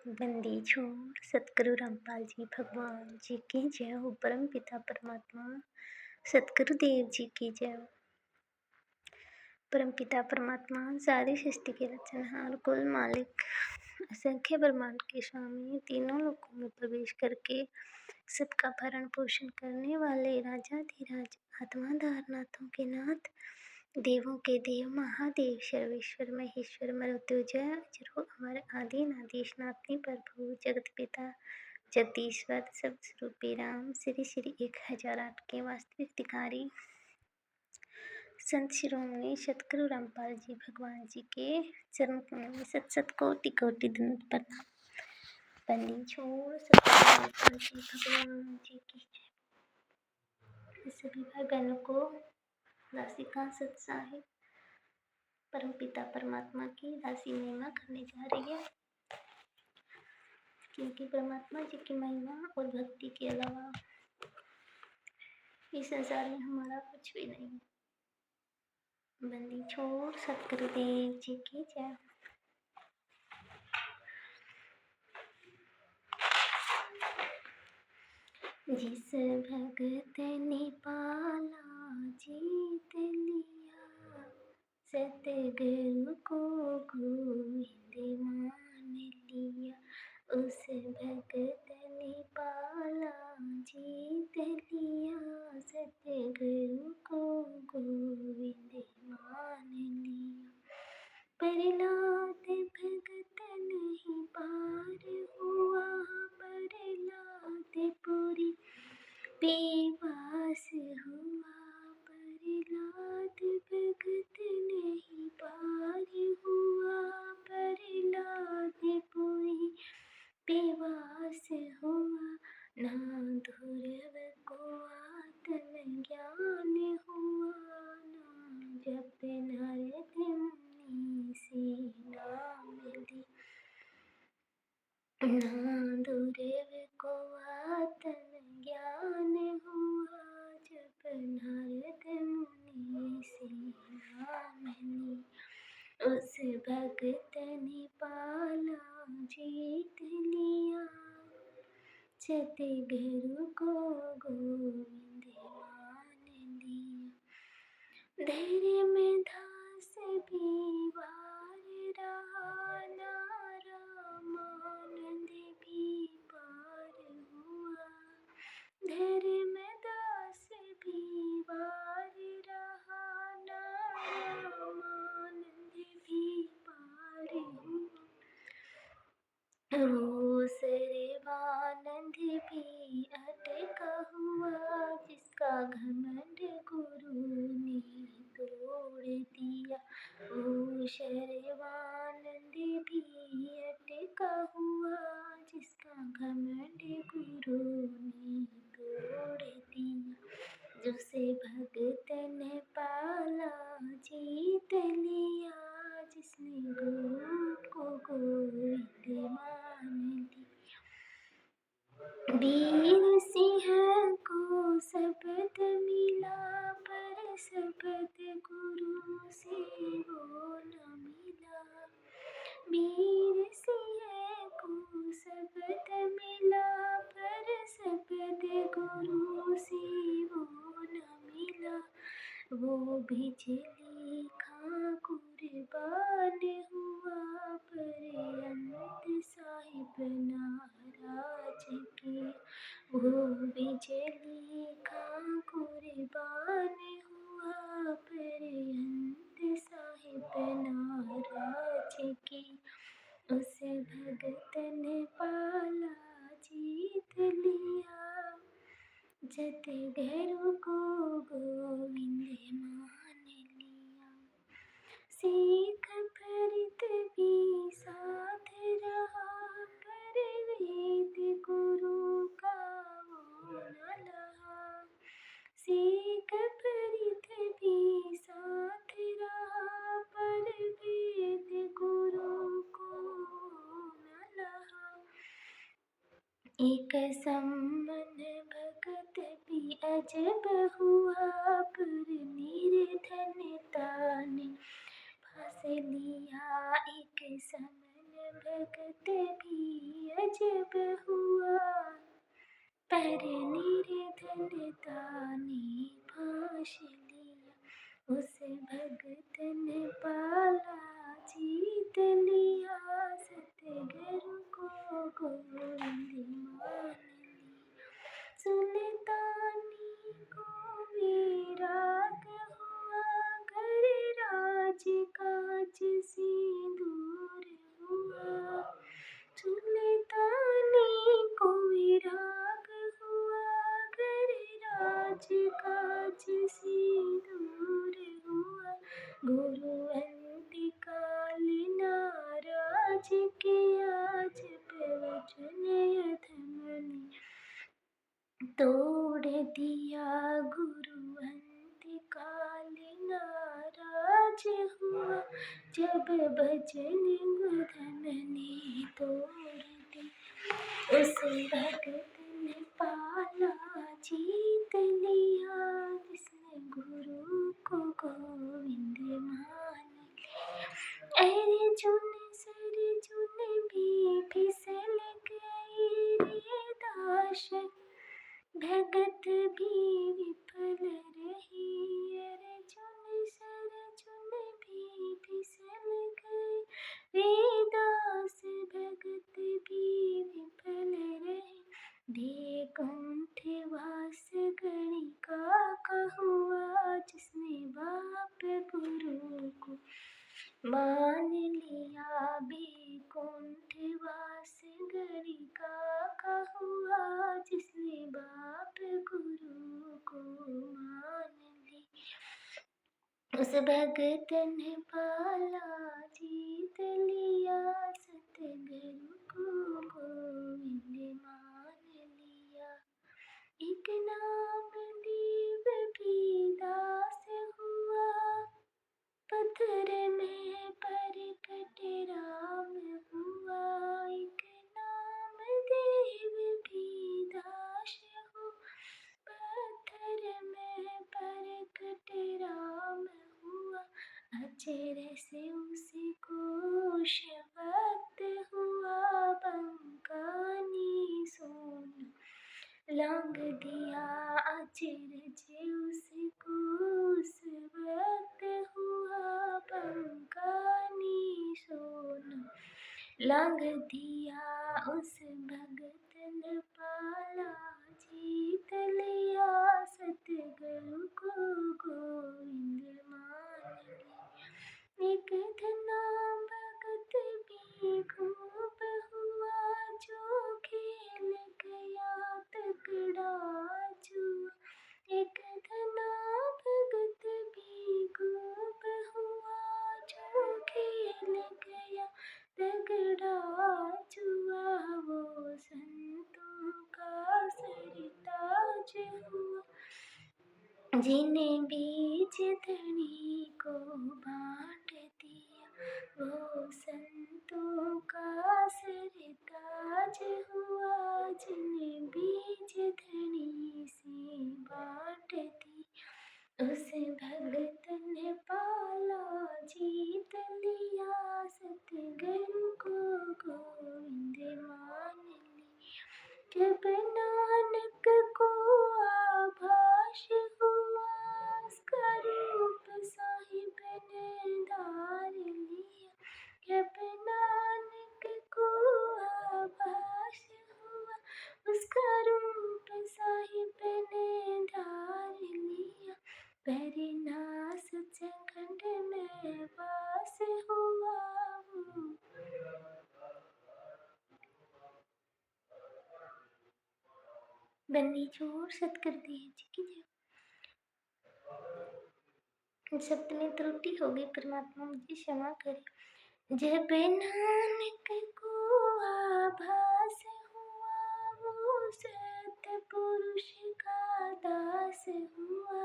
बंदी छोड़ सतगुरु रामपाल जी भगवान जी की जय हो। परम पिता परमात्मा सतगुरु देव जी की जय हो। परम पिता परमात्मा सारी सृष्टि के रचनहार कुल मालिक असंख्य ब्रह्मांड के स्वामी तीनों लोकों में प्रवेश करके सबका भरण पोषण करने वाले राजाधिराज आत्माधारनाथों के नाथ देवों के देव महादेव सर्वेश्वर महेश्वर मरुत्युंजय अजरो अमर आदि नादेशनाथनी प्रभु जगत पिता जगदीश्वर सब स्वरूपी राम श्री श्री 1008 के वास्तविक अधिकारी संत शिरोमणि सतगुरु रामपाल जी भगवान जी के चरण कमल में सत सत कोटि कोटि दंड प्रणाम। बंदी छोड़ सतगुरु रामपाल जी भगवान जी की जय। सभी भाई बहनों को दासी का सत्साहिब परम पिता परमात्मा की दासी महिमा करने जा रही है, क्योंकि परमात्मा जी की महिमा और भक्ति के अलावा इस संसार में हमारा कुछ भी नहीं है। बंदी छोड़ सतगुरु देव जी की जय। जिस भगत ने पाला जीत लिया, सतगुरु को गोविंद मान लिया। उस भगत ने पाला जीत लिया, सतगुरु को गोविंद मान लिया। प्रहलाद भगत नहीं पार हुआ, प्रहलादपुरी बेवास हुआ। प्रहलाद भगत नहीं पार हुआ, प्रहलादपुरी बेवास हुआ। ना ध्रुव को आत्म ज्ञान हुआ, ना जप नारद मुनि से नाम ली। ना ध्रुव को आत्म ज्ञान हुआ, जप नारद मुनि से नाम ली। उस भगत ने पाला जीत लिया, सतगुरु को गोविंद मान लिया। धैर्य में दास भी वार रहा, ना रामानंद भी पार हुआ। धैर्य में दास भी वार रहा, ना रामानंद भी पार हुआ। वो सर्वानंद भी अटका हुआ, जिसका घमंड गुरु ने तोड़ दिया। वो सर्वानंद भी अटका हुआ, जिसका घमंड गुरु ने तोड़ दिया। जिसे भगत ने पाला जीत लिया, जिसने गुरु को गोविंद मान लिया। वीर सिंह को शब्द मिला, पर शब्द गुरु से वो न मिला। वीर सिंह को शब्द मिला, पर शब्द गुरु से वो न मिला। वो बिजली खां कुर्बान हुआ, पर अंत साहिब नाराज किया। वो बिजली खां कुर्बान हुआ, पर अंत साहिब नाराज किया। उस भगत ने पाला जीत लिया, सतगुरु को गोविंद मान लिया। सिख भरत भी साथ रहा, पर वेद गुरु का वो न लहा। सिख भरत भी साथ रहा, पर वेद गुरु को न लहा। एक सम्मन भगत भी अजब हुआ, पर निर्धनता ने फांस लिया। एक सम्मन भगत भी अजब हुआ। पर निर्धन ताने फांस लिया, उस भगत ने पाला जीत लिया। सतगुरु को गोविंद मान लिया, सुल्तानी को विराग हुआ। घर राज काज से दूर हुआ, सुल्तानी को विराग हुआ। घर राज काज से दूर हुआ। गुरु अंतकाल नाराज किया, जब वचन अधम ने तोड़ दिया। गुरु अंतकाल नाराज हुआ, जब भजन अधम ने तोड़ दिया। उस भगत ने पाला जीत लिया, जिसने गुरु को गोविंद मान लिया। अर्जुन से अर्जुन भी फिसल गई रे दास, भगत भी विफल रही। अर्जुन से अर्जुन भी फिसल गए रे दास, भगत भी विफल रही। वैकुंठ वास गणिका का हुआ, जिसने बाप गुरु को मान लिया। वैकुंठ वास गणिका का हुआ, जिसने बाप गुरु को मान लिया। उस भगत ने पाला जीत लिया, सतगुरु को गोविंद मान लिया। एक नामदेव भी दास हुआ, पत्थर में परकट राम हुआ। एक नामदेव भी दास हो, पत्थर में परकट राम हुआ। अचर से उसको शब्द हुआ, बंकानी सोना लांग दिया। अचर से उसको शब्द हुआ, बंकानी सोना लांग दिया। उस भगत ने पाला जीत लिया, सतगुरु को गोविंद मान लिया। एक धना भगत भी खूब हुआ, जो खेल गया तगड़ा जुआ। एक धना भगत भी खूब हुआ, जो खेल गया तगड़ा जुआ। वो संतों का सरताज हुआ, जिन्हें बीच धनी को बांट दिया। वो संतों का सरताज हुआ, जिन्हें बीच धनी से बांट दिया। उस भगत ने पाला जीत लिया, सतगुरु को गोविंद मान लिया। जब नानक को आभास हुआ, उसका रूप साहिब ने धार लिया। जब नानक को आभास हुआ, उसका रूप साहिब ने धार लिया। परिणा सचखंड में वास हुआ। बन्नी जोर सतगुरुदेव जी की जय। शब्द में त्रुटि हो गई, परमात्मा मुझे क्षमा करे। जब नानक को आभास हुआ, वो सतपुरुष का दास हुआ।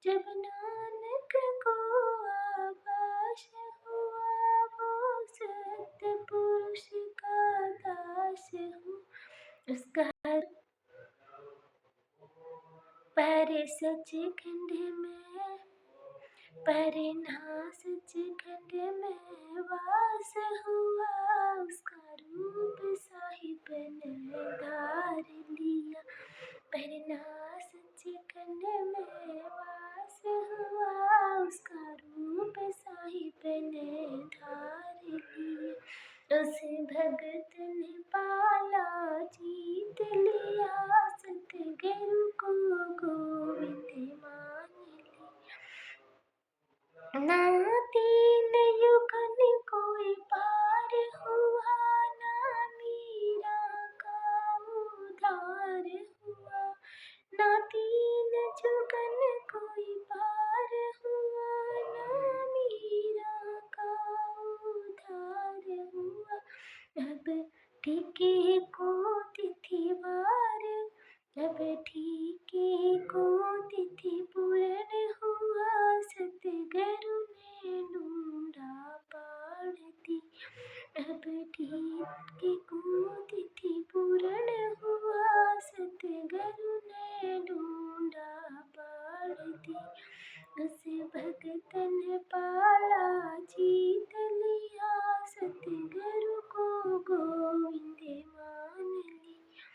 जब नानक को आभास हुआ, वो सतपुरुष का दास हुआ। उसका पर सचखंड में, परिणा सचखंड में वास हुआ। उस भगत ने पाला जीत लिया, सतगुरु को गोविंद मान लिया। ना तीन युगन कोई पार हुआ, ना मीरा का उद्धार हुआ। ना तीन जुगन कोई पार हुआ, ना मीरा का उद्धार हुआ। अब ठीके को तिथिवार, अब ठीके को तिथि पूर्ण हुआ, सतगुरु ने ढूंढा पाड़ दी। अब ठीके को तिथि पूर्ण हुआ, सतगुरु ने ढूंढा पाड़ दी। उस भगत ने पाला जीत लिया, सतगुरु को गोविंद मान लिया।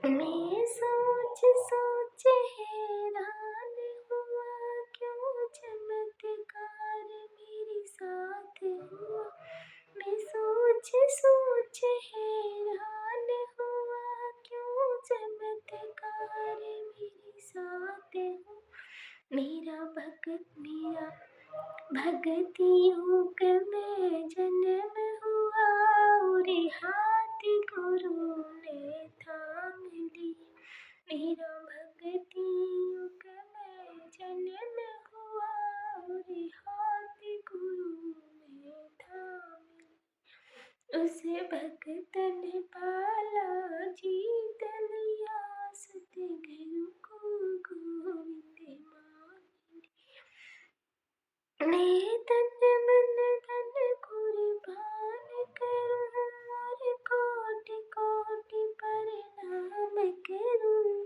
मैं सोच सोच हैरान हुआ, क्यों चमत्कार मेरे साथ हुआ। मैं सोच सोच हैरान हुआ, क्यों चमत्कार मेरे साथ हुआ। मेरा भगत योग में जन्म हुआ, और हाथ गुरु ने थाम लिया। मेरा भगत योग में जन्म हुआ, और हाथ गुरु ने थाम लिया। उस भगत ने पाला जीत लिया, सतगुरु को गोविंद मान लिया। मैं तन मन धन कुर्बान करूं, और कोटि कोटि प्रणाम करूं।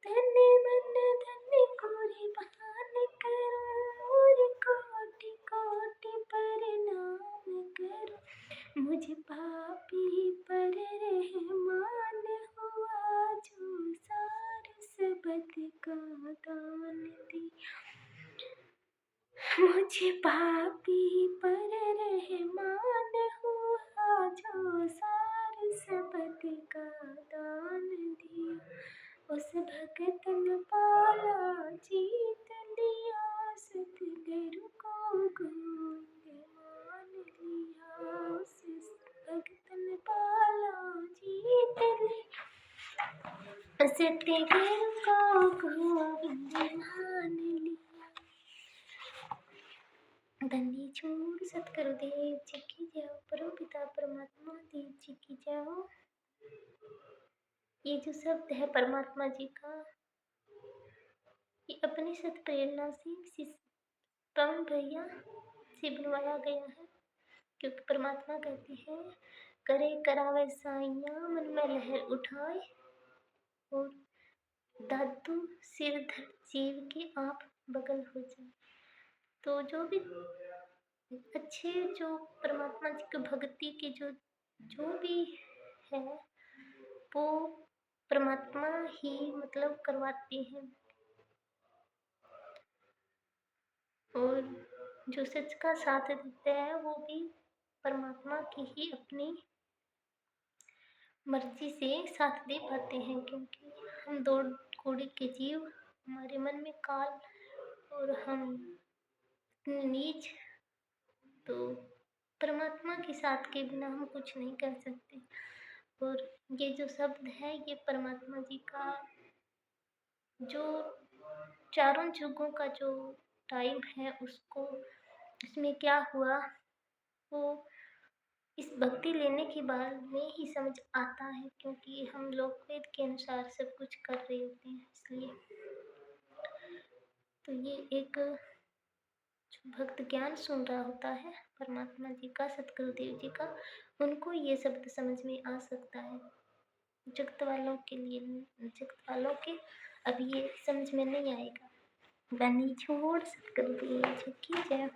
तन मन धन कुर्बान करूं, और कोटि कोटि प्रणाम करूं। मुझ पापी पर रहमान हुआ, जो सार सबद का दान दिया। मुझे पापी पर रहमान हुआ, जो सार सबद का दान दिया। उस भगत ने पाला जीत लिया, सतगुरु को गोविंद मान लिया। उस भगत ने पाला जीत लिया, सतगुरु को गोविंद मान लिया। धन्य छोड़ सतगुरुदेव जी की जय, परम पिता परमात्मा देव जी की जय। ये जो शब्द है परमात्मा जी का, ये अपनी सत प्रेरणा से पवन भैया से बनवाया गया है। क्योंकि परमात्मा कहते हैं, करे करावे साइयां मन में लहर उठाए, और दादू सिर धर जीव की आप बगल हो जाए। तो जो भी अच्छे, जो परमात्मा जी की भक्ति की जो भी है, वो परमात्मा ही मतलब करवाते हैं। और जो सच का साथ देते हैं, वो भी परमात्मा की ही अपनी मर्जी से साथ दे पाते हैं। क्योंकि हम दो कौड़ी के जीव, हमारे मन में काल, और हम नीच, तो परमात्मा के साथ के बिना हम कुछ नहीं कर सकते। और ये जो शब्द है, ये परमात्मा जी का जो चारों युगों का जो टाइम है, उसमें क्या हुआ, वो इस भक्ति लेने के बाद में ही समझ आता है। क्योंकि हम लोग वेद के अनुसार सब कुछ कर रहे होते हैं, इसलिए तो ये एक जो भक्त ज्ञान सुन रहा होता है परमात्मा जी का, सतगुरुदेव जी का, उनको ये शब्द समझ में आ सकता है। जगत वालों के लिए, जगत वालों के अब ये समझ में नहीं आएगा। बनी छोड़ सतगुरुदेव जी की जय।